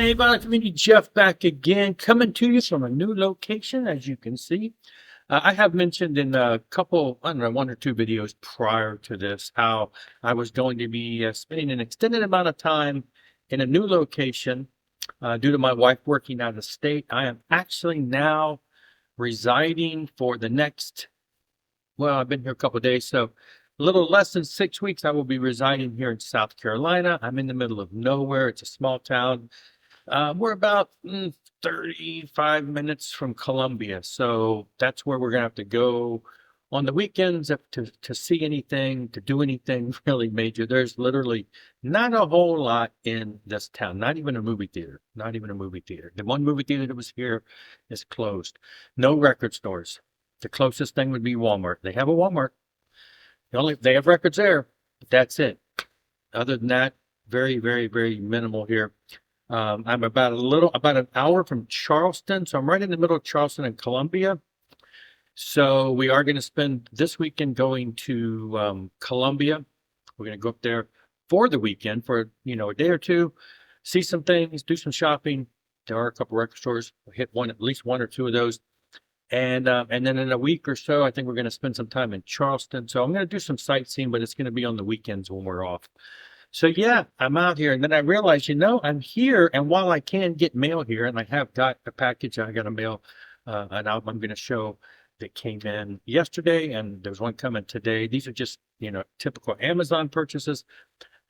Hey, Violent Community, Jeff back again, coming to you from a new location, as you can see. I have mentioned in a couple, I don't know, one or two videos prior to this, how I was going to be spending an extended amount of time in a new location due to my wife working out of state. I am actually now residing for the next, well, I've been here a couple of days, so a little less than 6 weeks. I will be residing here in South Carolina. I'm in the middle of nowhere. It's a small town. We're about 35 minutes from Columbia, so that's where we're gonna have to go on the weekends to see anything, to do anything really major. There's literally not a whole lot in this town, not even a movie theater, not even a movie theater. The one movie theater that was here is closed. No record stores. The closest thing would be Walmart. They have a Walmart. They have records there, but that's it. Other than that, very, very, very minimal here. I'm about an hour from Charleston, so I'm right in the middle of Charleston and Columbia. So we are going to spend this weekend going to Columbia. We're going to go up there for the weekend for a day or two, see some things, do some shopping. There are a couple record stores. We'll hit at least one or two of those, and then in a week or so, I think we're going to spend some time in Charleston. So I'm going to do some sightseeing, but it's going to be on the weekends when we're off. So yeah, I'm out here, and then I realized, I'm here, and while I can get mail here, and I have got a package, I got a mail, an album I'm going to show that came in yesterday, and there's one coming today. These are just, typical Amazon purchases.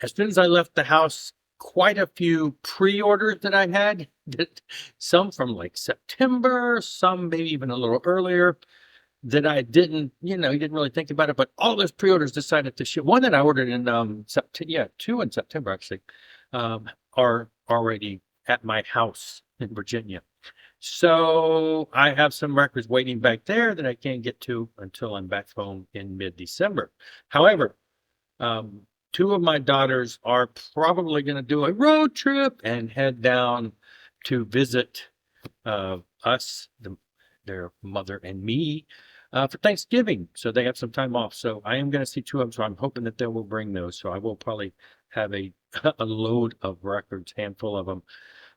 As soon as I left the house, quite a few pre-orders that I had, some from like September, some maybe even a little earlier, that I didn't, you didn't really think about it, but all those pre-orders decided to ship. One that I ordered in September, two in September actually, are already at my house in Virginia. So I have some records waiting back there that I can't get to until I'm back home in mid-December. However, two of my daughters are probably going to do a road trip and head down to visit us, their mother and me, for Thanksgiving. So they have some time off. So I am going to see two of them. So I'm hoping that they will bring those. So I will probably have a load of records, handful of them,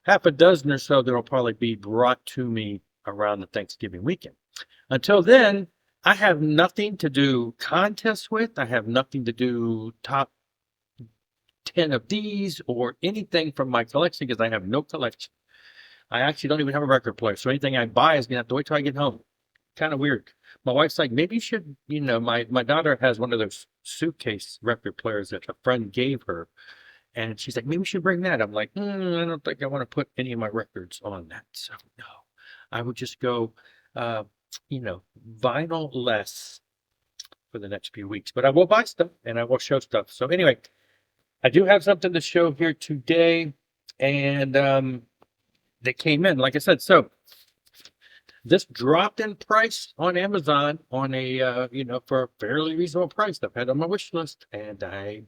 half a dozen or so that'll probably be brought to me around the Thanksgiving weekend. Until then, I have nothing to do contests with. I have nothing to do top 10 of these or anything from my collection because I have no collection. I actually don't even have a record player. So anything I buy is going to have to wait till I get home. Kind of weird. My wife's like, maybe you should, my daughter has one of those suitcase record players that a friend gave her. And she's like, maybe we should bring that. I'm like, I don't think I want to put any of my records on that. So no, I would just go, vinyl less for the next few weeks. But I will buy stuff and I will show stuff. So anyway, I do have something to show here today. And they came in, like I said. So this dropped in price on Amazon on a, for a fairly reasonable price. I've had on my wish list and I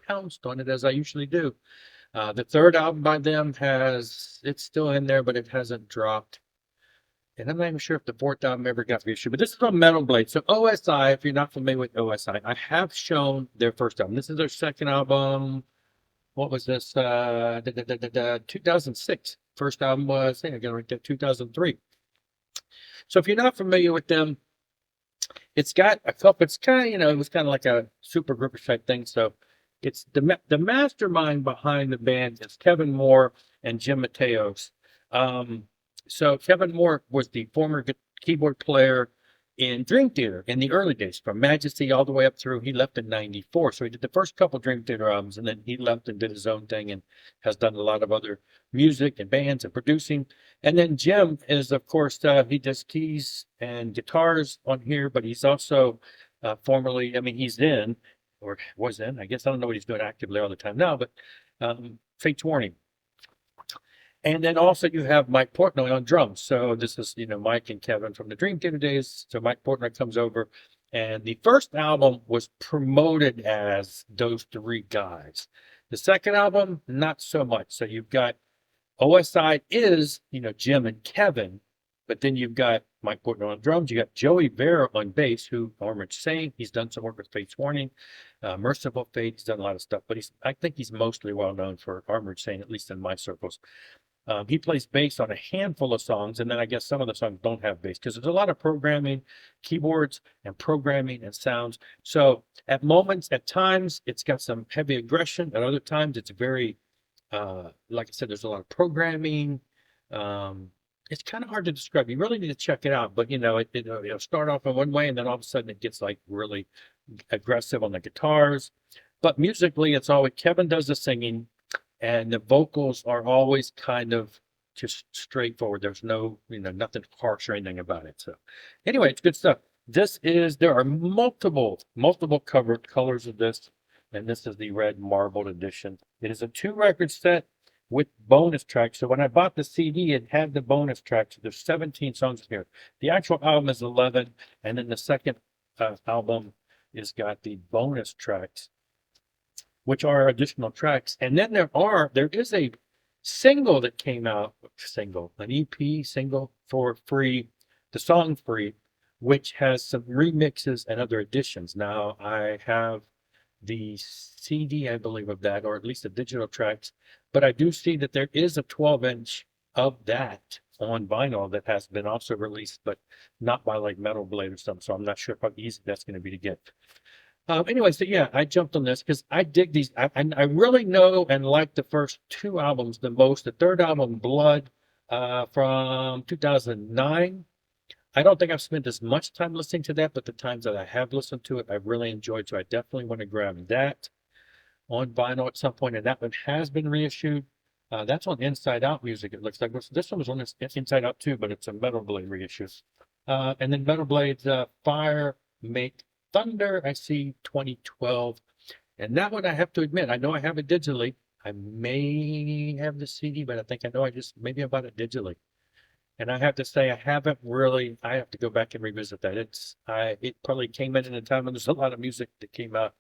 pounced on it as I usually do. The third album by them it's still in there, but it hasn't dropped. And I'm not even sure if the fourth album ever got reissued, but this is on Metal Blade. So OSI, if you're not familiar with OSI, I have shown their first album. This is their second album. What was this? 2006. First album was, I got right there, 2003. So if you're not familiar with them, it's got a couple, it's kind of, it was kind of like a super grouper type thing. So it's the mastermind behind the band is Kevin Moore and Jim Mateos. So Kevin Moore was the former keyboard player in Dream Theater in the early days, from Majesty all the way up through. He left in '94, so he did the first couple Dream Theater albums, and then he left and did his own thing and has done a lot of other music and bands and producing. And then Jim is, of course, he does keys and guitars on here, but he's also formerly, he's in, or was in, I guess I don't know what he's doing actively all the time now, but Fates Warning. And then also you have Mike Portnoy on drums. So this is, Mike and Kevin from the Dream Theater days. So Mike Portnoy comes over, and the first album was promoted as those three guys. The second album, not so much. So you've got OSI is, Jim and Kevin, but then you've got Mike Portnoy on drums. You got Joey Vera on bass, who Armored Saint. He's done some work with Fates Warning, Merciful Fate. He's done a lot of stuff, but I think he's mostly well known for Armored Saint, at least in my circles. He plays bass on a handful of songs, and then I guess some of the songs don't have bass because there's a lot of programming, keyboards and programming and sounds. So at moments, at times, it's got some heavy aggression. At other times, it's very, like I said, there's a lot of programming. It's kind of hard to describe. You really need to check it out. But it'll start off in one way, and then all of a sudden it gets like really aggressive on the guitars. But musically, it's always Kevin does the singing, and the vocals are always kind of just straightforward. There's no, nothing harsh or anything about it. So anyway, it's good stuff. There are multiple covered colors of this, and this is the red marbled edition. It is a 2-record set with bonus tracks. So when I bought the CD, it had the bonus tracks. There's 17 songs here. The actual album is 11, and then the second album is got the bonus tracks, which are additional tracks. And then there is a single that came out, an EP single for free, the song Free, which has some remixes and other additions. Now I have the CD, I believe, of that, or at least the digital tracks, but I do see that there is a 12-inch of that on vinyl that has been also released, but not by like Metal Blade or something. So I'm not sure how easy that's going to be to get. Anyway, so yeah, I jumped on this because I dig these. I really know and like the first 2 albums the most. The third album, Blood, from 2009. I don't think I've spent as much time listening to that, but the times that I have listened to it, I've really enjoyed. So I definitely want to grab that on vinyl at some point. And that one has been reissued. That's on Inside Out Music, it looks like. This one was on Inside Out too, but it's a Metal Blade reissue. And then Metal Blade's Fire Make Thunder, I see 2012. And that one, I have to admit, I know I have it digitally. I may have the CD, but I think I know maybe I bought it digitally. And I have to say, I have to go back and revisit that. It probably came in at a time when there's a lot of music that came out.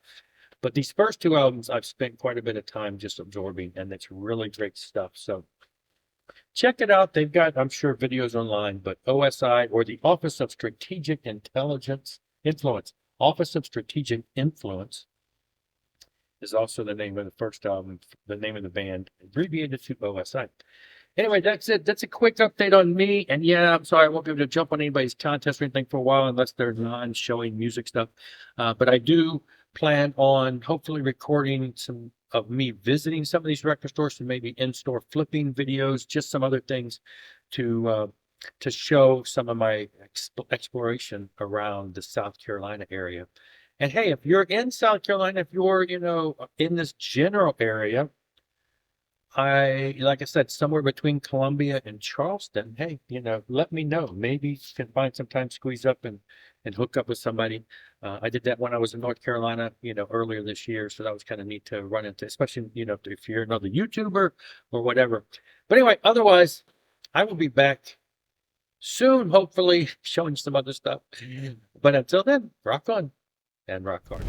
But these first 2 albums, I've spent quite a bit of time just absorbing, and it's really great stuff. So check it out. They've got, I'm sure, videos online, but OSI, or the Office of Strategic Influence, Office of Strategic Influence is also the name of the first album, the name of the band, abbreviated to OSI. Anyway, that's it. That's a quick update on me. And yeah, I'm sorry I won't be able to jump on anybody's contest or anything for a while unless they're non-showing music stuff. But I do plan on hopefully recording some of me visiting some of these record stores and maybe in-store flipping videos, just some other things to show some of my exploration around the South Carolina area. And hey, if you're in South Carolina, if you're, in this general area, like I said, somewhere between Columbia and Charleston, hey, let me know. Maybe you can find some time, squeeze up and hook up with somebody. I did that when I was in North Carolina, earlier this year. So that was kind of neat to run into, especially, if you're another YouTuber or whatever. But anyway, otherwise, I will be back soon, hopefully, showing some other stuff. But until then, rock on and rock hard.